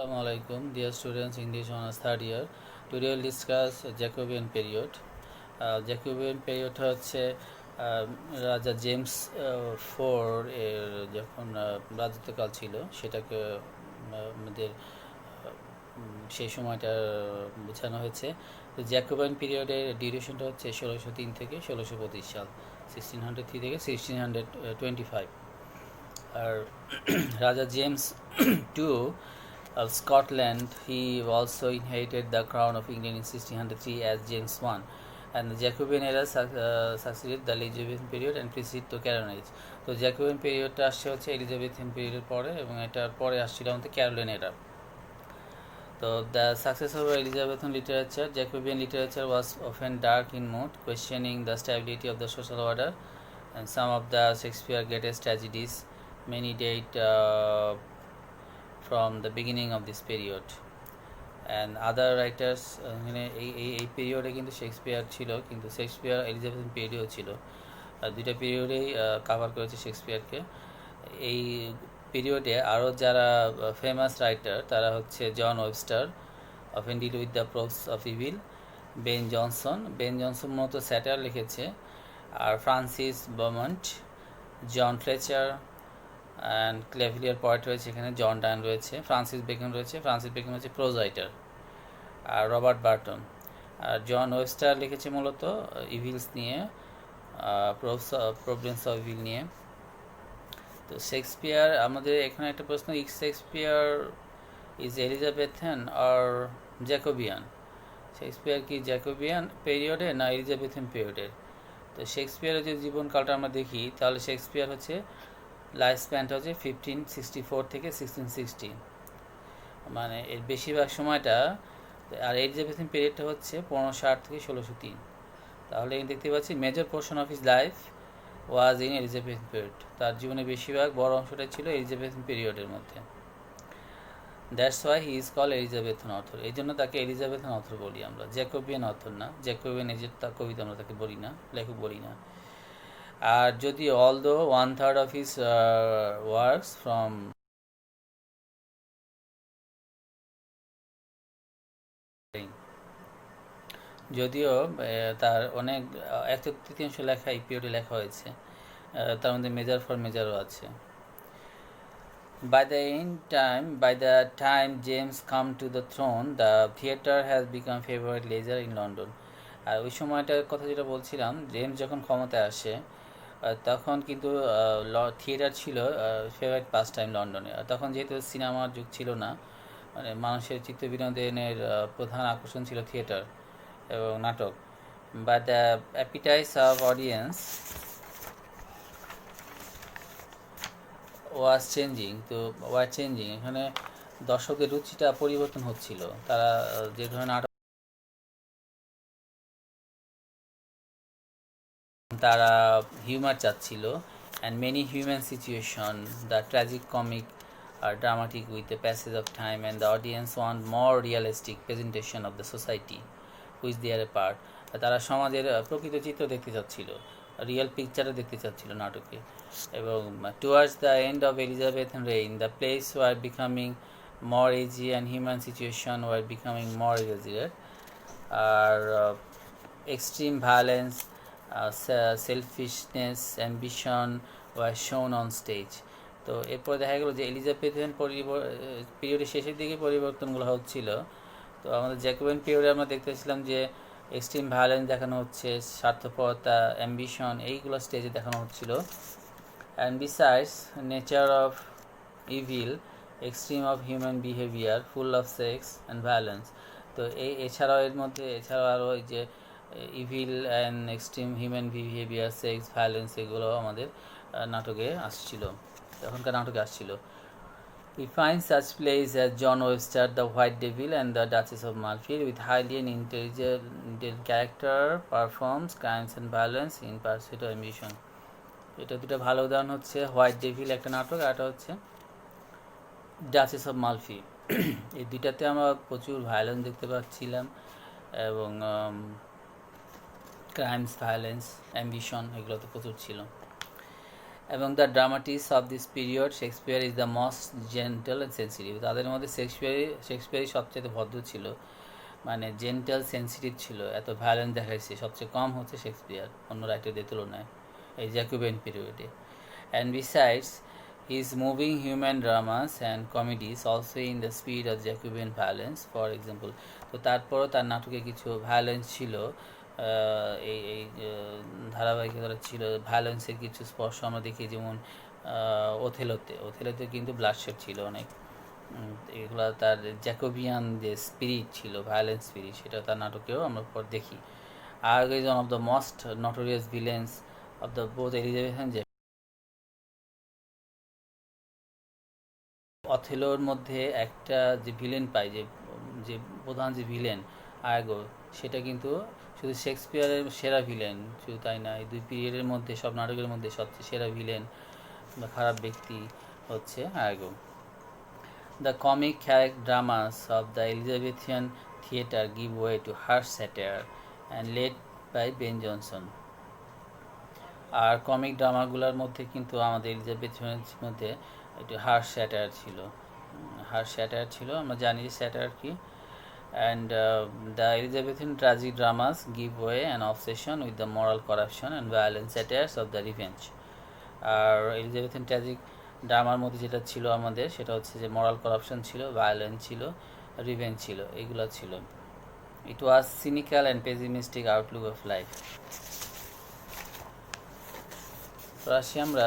Assalamu alaikum, dear students, English honors third year. Today we'll discuss Jacobean period. Jacobean period হচ্ছে রাজা James four এর যখন রাজত্বকাল ছিল সেটাকে আমাদের সেই সময়টা বোঝানো হয়েছে। তো জ্যাকোবিয়ান পিরিয়ডের ডিউরেশনটা হচ্ছে 1603 থেকে 1625 সাল, 1603 থেকে 1625। আর রাজা James two of Scotland, he also inherited the crown of England in 1603 as James I, and the Jacobean era succeeded the Elizabethan period and preceded the Caroline age. তো জ্যাকোবিয়ান পিরিয়ডটা আসছে হচ্ছে এলিজাবেথিয়ান পিরিয়ডের পরে, এবং এটার পরে আসছিল আমাদের ক্যারোলিন এরা। তো the success of Elizabethan literature, Jacobean literature was often dark in mood, questioning the stability of the social order, and some of the Shakespeare's greatest tragedies many date from the beginning of this period. And other writers মানে এই পিরিয়ডে কিন্তু Shakespeare ছিল, কিন্তু Shakespeare Elizabethan পিরিয়ডেও ছিল, দুইটা পিরিয়ডেই cover করেছে শেক্সপিয়ারকে। এই পিরিয়ডে আরও যারা ফেমাস রাইটার তারা হচ্ছে John Webster, offended with the props of evil, Ben Jonson মতো স্যাটার লিখেছে, আর Francis Beaumont, John Fletcher and cavalier poet রয়েছে, এখানে জন ডান রয়েছে, ফ্রান্সিস বেকন হচ্ছে প্রোজ রাইটার, আর রবার্ট বার্টন। আর জন ওয়েবস্টার লিখেছে মূলত ইভিলস নিয়ে, প্রবলেমস অফ ইভিল নিয়ে। তো শেক্সপিয়ার, আমাদের এখানে একটা প্রশ্ন, Shakespeare is Elizabethan or Jacobean? Shakespeare কি জ্যাকোবিয়ান পিরিয়ডে না এলিজাবেথেন পিরিয়ডের? তো শেক্সপিয়ারের যে জীবনকালটা আমরা দেখি, তাহলে শেক্সপিয়ার হচ্ছে লাইফ স্প্যানটা হচ্ছে 1564 থেকে 1660, মানে এর বেশিরভাগ সময়টা। আর এলিজাবেথিয়ান পিরিয়ডটা হচ্ছে 1560 থেকে 1603। তাহলে দেখতে পাচ্ছি major portion of his life was in Elizabethan period, তার জীবনের বেশিরভাগ বড় অংশটা ছিল এলিজাবেথিয়ান পিরিয়ডের মধ্যে। That's why he is call Elizabethan author, এই জন্য তাকে এলিজাবেথন অথর বলি আমরা, জ্যাকোবিয়ান অথর না। জ্যাকোবিয়ান এজের তার কবিতা আমরা তাকে বলি না, লেখক বলি না। আর যদি although 1/3 of his works from যদিও তার অনেক 1/3 লেখা এই পিরিয়ডে লেখা হয়েছে, তার মধ্যে মেজারও আছে। By the time James come to the throne, the theatre has become favorite leisure in London. আর ওই সময়টার কথা যেটা বলছিলাম, জেমস যখন ক্ষমতায় আসে তখন কিন্তু থিয়েটার ছিল ফেভারিট পাস টাইম লন্ডনে। তখন যেহেতু সিনেমার যুগ ছিল না, মানে মানুষের চিত্ত বিনোদনের প্রধান আকর্ষণ ছিল থিয়েটার এবং নাটক। But the appetites of audience was changing, এখানে দর্শকদের রুচিটা পরিবর্তন হচ্ছিল, তারা যে ধরনের নাটক তারা হিউমার চাচ্ছিল, and many human situation, the tragic comic আর dramatic with the passage of time, and the audience want more realistic presentation of the society which they are a part. তারা সমাজের প্রকৃত চিত্র দেখতে চাচ্ছিল, রিয়েল পিকচারও দেখতে চাচ্ছিল নাটকে। এবং towards the end of Elizabethan reign, the plays were becoming more edgy and human situation were becoming more exaggerate, আর extreme violence, selfishness, ambition were shown on stage. তো এরপর দেখা গেলো যে এলিজাবেথিয়ান পিরিয়ডের শেষের দিকে পরিবর্তনগুলো হচ্ছিল। তো আমাদের জ্যাকোবিয়ান পিরিয়ডে আমরা দেখতেছিলাম যে এক্সট্রিম ভায়োলেন্স দেখানো হচ্ছে, স্বার্থপরতা, অ্যাম্বিশন, এইগুলো স্টেজে দেখানো হচ্ছিল। And besides nature of evil, extreme of human behaviour, full of sex and violence. তো এছাড়াও আরও এই যে evil and extreme human behaviour, sex, violence, এগুলো আমাদের নাটকে আসছিল, তখনকার নাটকে আসছিল। We find such plays as John Webster, The White Devil, and The Duchess of Malfi, with highly intelligent character performs crimes and violence in pursuit of ambition. এটা দুটো ভালো উদাহরণ হচ্ছে হোয়াইট ডেভিল একটা নাটক, আর একটা হচ্ছে ডাচেস অফ মালফি। এই দুইটাতে আমরা প্রচুর ভায়োলেন্স দেখতে পাচ্ছিলাম, এবং ক্রাইমস, ভায়োলেন্স, অ্যাম্বিশন, এগুলো তো প্রচুর ছিল। এবং the dramatist of this period Shakespeare is the most gentle and sensitive. তাদের মধ্যে শেক্সপিয়ারই সবচেয়ে ভদ্র ছিল, মানে জেন্টাল সেন্সিটিভ ছিল, এত ভায়োলেন্স দেখাইছে সবচেয়ে কম হচ্ছে শেক্সপিয়ার অন্য রাইটারদের তুলনায় এই জ্যাকোবিয়ান পিরিয়ডে। And besides his moving human dramas and comedies also in the speed of Jacobean violence for example. তো তারপরও তার নাটকে কিছু ভায়োলেন্স ছিল, এই ধারাবাহিকতা ছিল, ভায়োলেন্সের কিছু স্পর্শ আমরা দেখি, যেমন ওথেলোতে কিন্তু ব্লাডশেড ছিল অনেক। এগুলো তার জ্যাকোবিয়ান যে স্পিরিট ছিল, ভায়োলেন্স স্পিরিট, সেটা তার নাটকেও আমরা পর দেখি। আর is one of the most notorious villains of the both Elizabeth and অথেলোর মধ্যে একটা যে ভিলেন পাই, যে যে প্রধান যে ভিলেন আয়াগো, সেটা কিন্তু শুধু শেক্সপিয়ারের সেরা ভিলেন, শুধু তাই না, এই দুই পিরিয়ডের মধ্যে সব নাটকের মধ্যে সবচেয়ে সেরা ভিলেন বা খারাপ ব্যক্তি হচ্ছে আয়াগো। The comic dramas of the Elizabethan theatre give way to harsh satire and led by Ben Jonson. আর কমিক ড্রামাগুলোর মধ্যে কিন্তু আমাদের এলিজাবেথের মধ্যে একটু হার্শ স্যাটায়ার ছিল, আমরা জানি যে স্যাটায়ার কি। And the Elizabethan tragic dramas give way an obsession with the moral corruption and violence satires of the revenge. আর এলিজাবেথিয়ান ট্র্যাজিক ড্রামার মধ্যে যেটা ছিল আমাদের, সেটা হচ্ছে যে মোরাল করাপশন ছিল, ভায়োলেন্স ছিল, রিভেঞ্জ ছিল, এগুলো ছিল। It was cynical and pessimistic outlook of life. তো আসি আমরা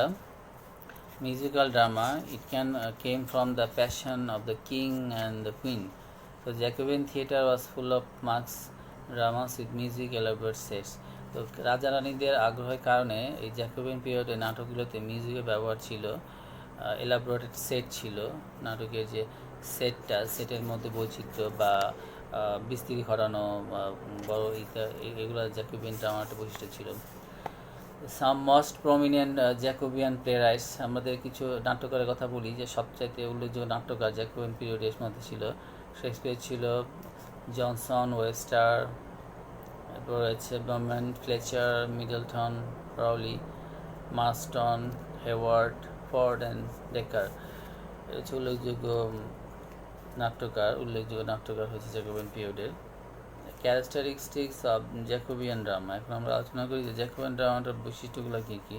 musical drama. It came from the passion of the king and the queen. তো Jacobean theatre was full of marks dramas with music elaborate sets. তো রাজা রানীদের আগ্রহের কারণে এই Jacobean পিরিয়ডে নাটকগুলোতে মিউজিকের ব্যবহার ছিল, এলাবোরেটেড সেট ছিল, নাটকের যে সেটের মধ্যে বৈচিত্র্য বা বিস্তৃতি ঘটানো, বড় এগুলো জ্যাকোবিয়ান ড্রামাটা বৈশিষ্ট্য ছিল। সাম মোস্ট প্রমিনেন্ট জ্যাকোবিয়ান প্লেরাইটস, আমাদের কিছু নাট্যকারের কথা বলি যে সবচাইতে উল্লেখযোগ্য নাট্যকার জ্যাকোবিয়ান পিরিয়ডের মধ্যে ছিল শেক্সপিয়ার ছিল, জনসন, ওয়েস্টার, এরপর রয়েছে ব্রম্যান, Fletcher, Middleton, Rowley, Marston, Heywood, Ford and Dekker. এটা হচ্ছে উল্লেখযোগ্য নাট্যকার হয়েছে জ্যাকোবিয়ান পিরিয়ডের। Characteristics of Jacobean drama. এখন আমরা আলোচনা করি যে জ্যাকোবিয়ান ড্রামাটার বৈশিষ্ট্যগুলো কী কী।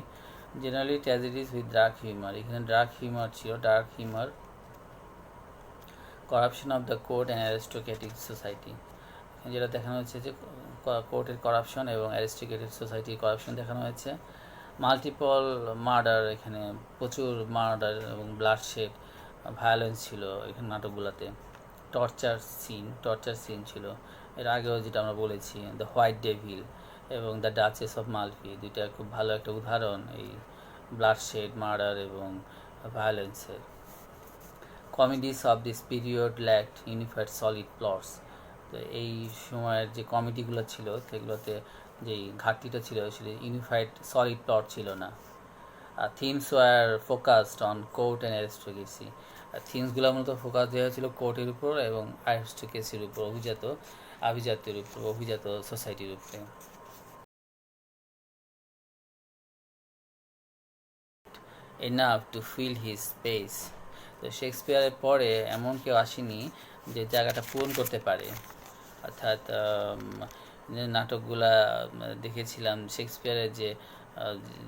Generally tragedies with dark humour, এখানে ডার্ক হিউমার ছিল, corruption of the court and aristocratic society. যেটা দেখানো হয়েছে যে কোর্টের করাপশন এবং অ্যারিস্টোক্রেটিক সোসাইটির করাপশন দেখানো হয়েছে। মাল্টিপল মার্ডার, এখানে প্রচুর মার্ডার এবং ব্লাডশেড, ভায়োলেন্স ছিল এখানে নাটকগুলোতে। টর্চার সিন ছিল, এর আগেও যেটা আমরা বলেছি দ্য হোয়াইট ডেভিল এবং দ্য ডাচেস অফ মালফি, দুইটা খুব ভালো একটা উদাহরণ এই ব্লাডশেড, মার্ডার এবং ভায়োলেন্সের। Comedies of this period lacked unified solid plots. তো এই সময়ের যে কমেডিগুলো ছিল সেগুলোতে যেই ঘাটতিটা ছিল সেটা ইউনিফাইড সলিড প্লট ছিল না। Themes were focused on court and aristocracy. থিমসগুলো মূলত ফোকাস দেওয়া হয়েছিল কোর্টের উপর এবং অ্যারিস্টোক্রেসির উপর, অভিজাত সোসাইটির উপরে। Enough to fill his space. তো শেক্সপিয়ারের পরে এমন কেউ আসেনি যে জায়গাটা পূরণ করতে পারে, অর্থাৎ নাটকগুলা দেখেছিলাম শেক্সপিয়ারের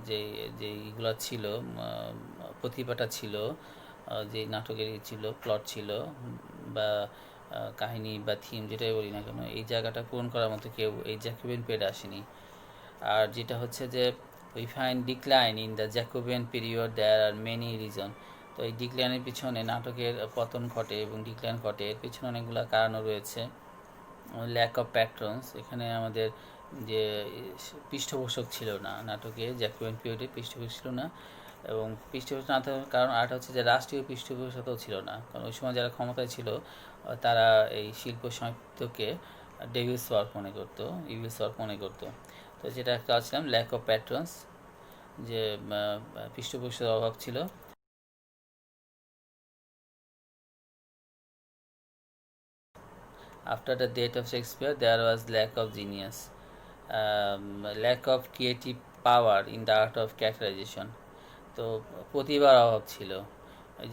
যে এইগুলো ছিল, প্রতিভাটা ছিল, যে নাটকের ছিল, প্লট ছিল বা কাহিনী বা থিম যেটাই বলি না কেন, এই জায়গাটা পূরণ করার মতো কেউ এই জ্যাকোবিয়ান পিরিয়ডে আসেনি। আর যেটা হচ্ছে যে we find decline in the Jacobean period, there are many reason. তো এই ডিক্লাইনের পিছনে, নাটকের পতন ঘটে এবং ডিক্লাইন ঘটে, এর পিছনে অনেকগুলো কারণও রয়েছে। ল্যাক অফ প্যাট্রনস, এখানে আমাদের যে পৃষ্ঠপোষক ছিল না, নাটকে জ্যাকোবিয়ান পিরিয়ডে পৃষ্ঠপোষক ছিল না, এবং পৃষ্ঠপোষক না থাকার কারণ আরেকটা হচ্ছে যে রাষ্ট্রীয় পৃষ্ঠপোষকতাও ছিল না, কারণ ওই সময় যারা ক্ষমতায় ছিল তারা এই শিল্প সাহিত্যকে ইভিলস ওয়ার্ক মনে করতো। তো যেটা একটা আসলাম ল্যাক অফ প্যাট্রনস, যে পৃষ্ঠপোষকের অভাব ছিল। After the death of Shakespeare, there was lack of genius, lack of creative power in the art of characterization. তো প্রতিভার অভাব ছিল।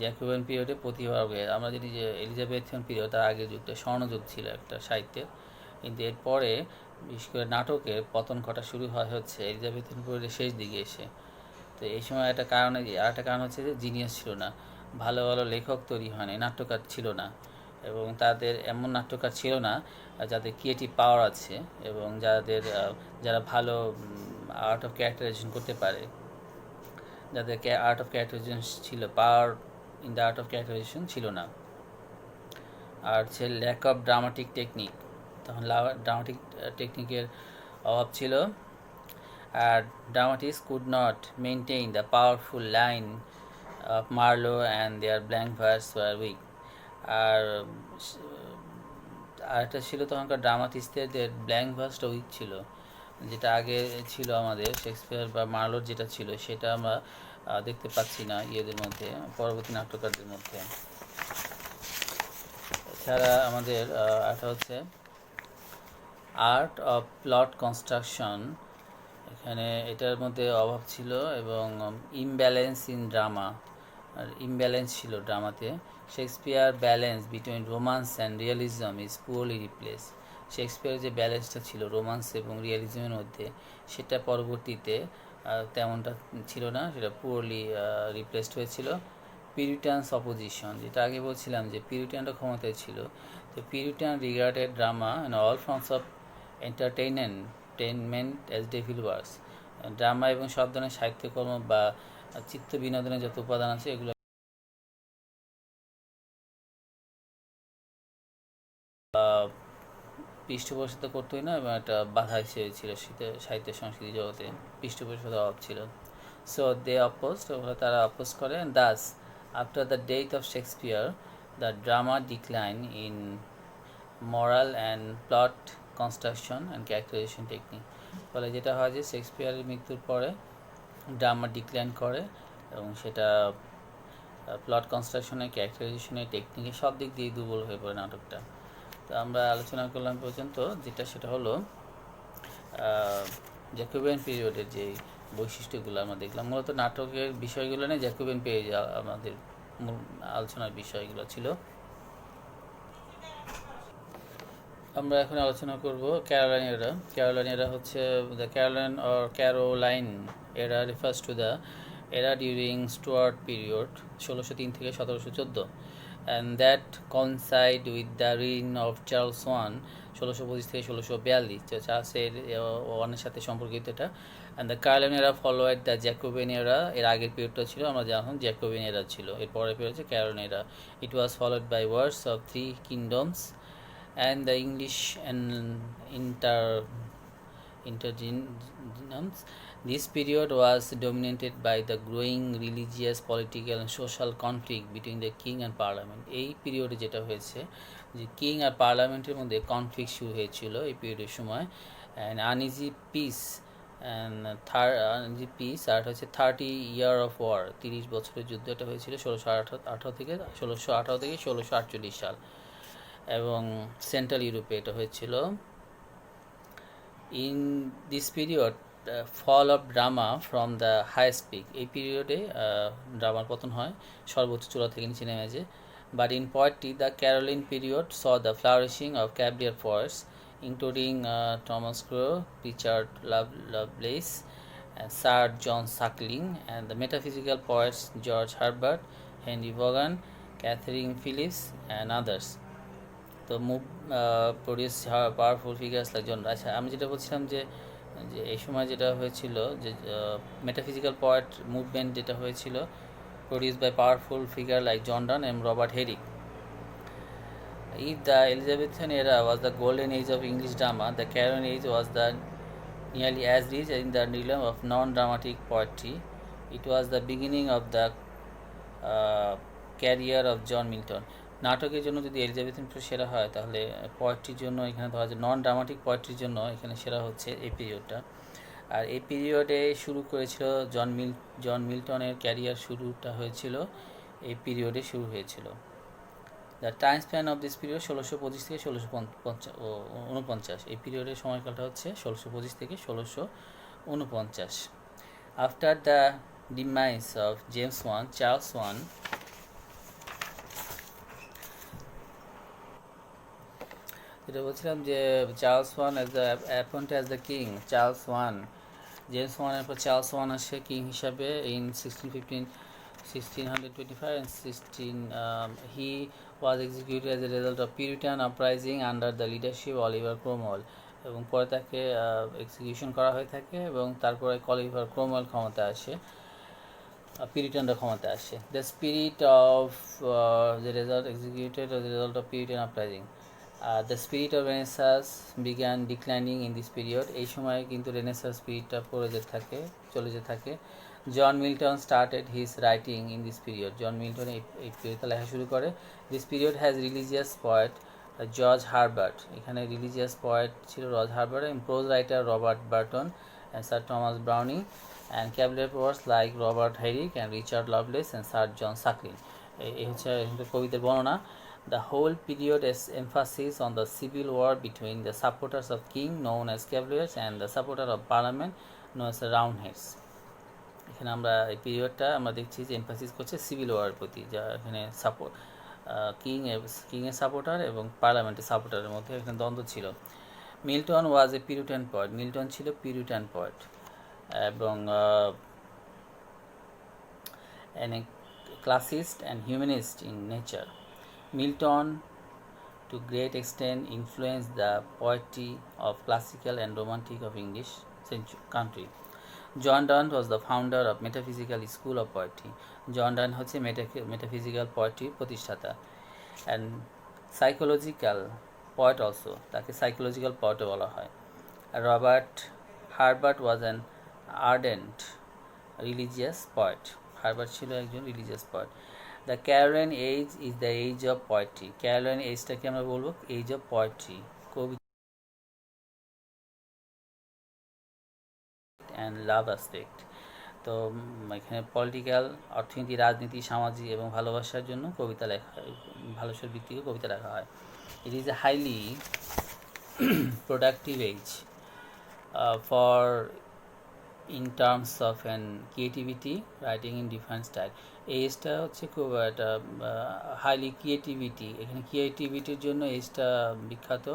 জ্যাকোবিয়ান পিরিয়ডে প্রতিভার অভাব। আমরা যদি যে এলিজাবেথিয়ান পিরিয়ড, তার আগের যুগটা স্বর্ণযুগ ছিল একটা সাহিত্যের, কিন্তু এরপরে বিশেষ করে নাটকের পতন ঘটা শুরু হয় হচ্ছে এলিজাবেথিয়ান পিরিয়ডের শেষ দিকে এসে। তো এই সময় একটা কারণে, আর একটা কারণ হচ্ছে যে জিনিয়াস ছিল না, ভালো ভালো লেখক তৈরি হয় না, নাট্যকার ছিল না, এবং তাদের এমন নাট্যকার ছিল না যাদের ক্রিয়েটিভ পাওয়ার আছে এবং যারা ভালো আর্ট অফ ক্যারেক্টারাইজেশন করতে পারে, যাদের আর্ট অফ ক্যারেক্টারাইজেশন ছিল, power in the art of characterisation ছিল না। আর হচ্ছে ল্যাক অফ ড্রামাটিক টেকনিক, তখন ড্রামাটিক টেকনিকের অভাব ছিল। আর dramatists could not maintain the powerful line of Marlowe and their blank verse were weak. আর আরেকটা ছিল তখনকার ড্রামাটিস্টদের ব্ল্যাঙ্ক ভার্সটা উইক ছিল, যেটা আগে ছিল আমাদের শেক্সপিয়ার বা মার্লোর যেটা ছিল সেটা আমরা দেখতে পাচ্ছি না ইয়েদের মধ্যে, পরবর্তী নাট্যকারদের মধ্যে। এছাড়া আমাদের একটা হচ্ছে আর্ট অফ প্লট কনস্ট্রাকশন, এখানে এটার মধ্যে অভাব ছিল, এবং ইমব্যালেন্স ইন ড্রামা, আর ইমব্যালেন্স ছিল ড্রামাতে। Shakespeare balance between romance and realism is poorly replace. শেক্সপিয়ারের যে ব্যালেন্সটা ছিল রোমান্স এবং রিয়েলিজমের মধ্যে, সেটা পরবর্তীতে তেমনটা ছিল না, সেটা পুয়ারলি রিপ্লেসড হয়েছিল। পিউরিটানস অপোজিশন, যেটা আগে বলছিলাম যে পিউরিটানরা ক্ষমতায় ছিল, তো Puritan regarded drama and all forms of entertainment as devil works. Drama এবং সব ধরনের সাহিত্যকর্ম বা চিত্ত বিনোদনের যত উপাদান আছে এগুলো পৃষ্ঠপোষিত করতোই না, এবং একটা বাধা হিসেবে ছিল সাহিত্য সংস্কৃতি জগতে, পৃষ্ঠপোষকতার অভাব ছিল। সো দে অপোজড, তারা অপোজ করে। Das after the death of Shakespeare the drama decline in moral and plot construction and characterisation technique. ফলে যেটা হয় যে শেক্সপিয়ারের মৃত্যুর পরে ড্রামা ডিক্লাইন করে, এবং সেটা প্লট কনস্ট্রাকশনে, ক্যারেক্টারাইজেশনের, টেকনিকে সব দিক দিয়ে দুর্বল হয়ে পড়ে নাটকটা। তো আমরা আলোচনা করলাম পর্যন্ত, যেটা সেটা হলো জ্যাকোবিয়ান পিরিয়ডের যে বৈশিষ্ট্যগুলো আমরা দেখলাম। মূলত নাটকের বিষয়গুলো নিয়ে জ্যাকোবিয়ান পিরিয়ড আমাদের মূল আলোচনার বিষয়গুলো ছিল। আমরা এখন আলোচনা করব ক্যারোলাইন এরা। ক্যারোলাইন এরা হচ্ছে the Caroline or Caroline era refers to the era during Stuart period 1603 থেকে 1714, and that coincide with the reign of Charles I 1625 থেকে 1642। চার্লসের ওয়ানের সাথে সম্পর্কিত এটা। অ্যান্ড দ্য ক্যারোলাইন এরা ফলোয়ার্ড দ্য জ্যাকোবিয়ান এরা, এর আগের পিরিয়ডটা ছিল আমরা জানলাম জ্যাকোবিয়ান এরা ছিল, এর পরের পিরিয়ড হচ্ছে ক্যারোলাইন এরা। It was followed by wars of 3 kingdoms and the English and interkingdoms. This period was dominated by the growing religious, political and social conflict between the king and parliament. এই পিরিয়ডে যেটা হয়েছে যে king আর পার্লামেন্টের মধ্যে conflict শুরু হয়েছিল এই পিরিয়ডের সময়, অ্যান্ড আনইজি পিস আর হচ্ছে 30 ইয়ার অফ ওয়ার, 30 বছরের যুদ্ধ এটা হয়েছিল 1618 থেকে 1648 সাল, এবং সেন্ট্রাল ইউরোপে এটা হয়েছিল। In this period fall of drama from the highest peak, এই পিরিয়ডে ড্রামার পতন হয় সর্বোচ্চ চূড়া থেকে নিচে নেমে যায়। But in poetry the Caroline period saw the flourishing of cavalier poets including Thomas Carew, Richard Lovelace, sir John Suckling, and the metaphysical poets George Herbert, Henry Vaughan, Katherine Philips and others. তো produce powerful figures like John. আচ্ছা, আমি যেটা বলছিলাম যে এই সময় যেটা হয়েছিল যে মেটাফিজিক্যাল পোয়েট মুভমেন্ট যেটা হয়েছিল produce by powerful figure like John Donne এবং Robert Herrick. If the Elizabethan era was the golden age of English drama, the Caroline age was the nearly as rich in the realm of non-dramatic poetry. It was the beginning of the career of John Milton. নাটকের জন্য যদি Elizabethan period সেরা হয়, তাহলে পোয়েট্রির জন্য এখানে ধরা যায় নন ড্রামাটিক পোয়েট্রির জন্য এখানে সেরা হচ্ছে এই পিরিয়ডটা। আর এই পিরিয়ডে শুরু করেছিল জন মিল্টনের ক্যারিয়ার, শুরুটা হয়েছিল এই পিরিয়ডে শুরু হয়েছিল। The time span of this period 1625 থেকে 1649, এই পিরিয়ডের সময়কালটা হচ্ছে 1625 থেকে 1649। After the demise of Charles I. যেটা বলছিলাম যে Charles one as the appoint as the king, Charles one, James ওয়ানের পর চার্লস ওয়ান আসে কিং হিসাবে in 1625 and 16 he was executed as a result of Puritan uprising under the leadership of Oliver Cromwell, এবং পরে তাকে execution করা হয়ে থাকে এবং তারপরে অলিভার ক্রোমওয়েল ক্ষমতা আসে, পিরিটানরা ক্ষমতা আসে। The spirit of the result executed the result of Puritan uprising, the spirit of Renaissance began declining in this period. এই সময় কিন্তু রেনেসাস স্পিরিটটা চলে যেতে থাকে। John Milton started his writing in this period, John Milton এই পিরিয়ডে লেখা শুরু করে। This period has religious poet George Herbert, এখানে রিলিজিয়াস পয়েট ছিল জর্জ হারবার্ট, এবং prose writer Robert Burton and sir Thomas Browning, and cavalry poets like Robert Herrick and Richard Lovelace and Sir John Suckling. এই হচ্ছে কবিতার বর্ণনা। The whole period is emphasis on the civil war between the supporters of king known as cavaliers and the supporter of parliament known as roundheads. এখানে আমরা এই পিরিয়ডটা আমরা দেখছি যে এমফাসিস করছে সিভিল ওয়ারের প্রতি, যা এখানে কিংয়ের সাপোর্টার এবং পার্লামেন্টের সাপোর্টারের মধ্যে এখানে দ্বন্দ্ব ছিল। মিল্টন ওয়াজ এ পিউরিটান পয়েট, মিল্টন ছিল পিউরিটান পয়েট এবং classicist and humanist in nature. Milton to great extent influenced the poetry of classical and romantic of English country. John Donne was the founder of metaphysical school of poetry. John Donne হচ্ছে metaphysical poetry প্রতিষ্ঠাতা, and psychological poet also, তাকে psychological poet বলা হয়। Robert Herbert was an ardent religious poet, Herbert ছিল একজন religious poet. The Caroline age is the age of poetry, Caroline এজটাকে আমরা বলবো এজ অফ পোয়েট্রি, কবি অ্যান্ড লাভ অ্যাসপেক্ট। তো এখানে পলিটিক্যাল, অর্থনীতি, রাজনীতি, সামাজিক এবং ভালোবাসার জন্য কবিতা লেখা, ভালোবাসার ভিত্তিতে কবিতা লেখা হয়। It is a highly productive age for in terms of an creativity, writing in different style. এজটা হচ্ছে খুব একটা হাইলি ক্রিয়েটিভিটি, এখানে ক্রিয়েটিভিটির জন্য এজটা বিখ্যাত।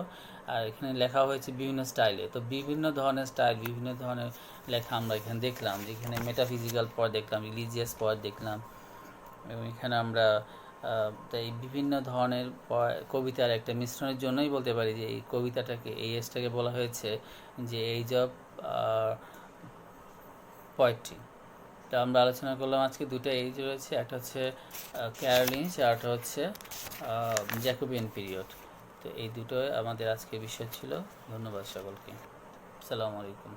আর এখানে লেখা হয়েছে বিভিন্ন স্টাইলে, তো বিভিন্ন ধরনের স্টাইল, বিভিন্ন ধরনের লেখা আমরা এখানে দেখলাম। যেখানে মেটাফিজিক্যাল পয়েট দেখলাম, রিলিজিয়াস পয়েট দেখলাম, এবং এখানে আমরা তাই বিভিন্ন ধরনের কবিতার একটা মিশ্রণের জন্যই বলতে পারি যে এই কবিতাটাকে, এই এজটাকে বলা হয়েছে যে এজ অফ পোয়েট্রি। তা আমরা আলোচনা করলাম আজকে দুটো এজ রয়েছে, একটা হচ্ছে ক্যারোলিনস আর একটা হচ্ছে জ্যাকোবিয়ান পিরিয়ড। তো এই দুটোই আমাদের আজকের বিষয় ছিল। ধন্যবাদ সকলকে, আসসালামু আলাইকুম।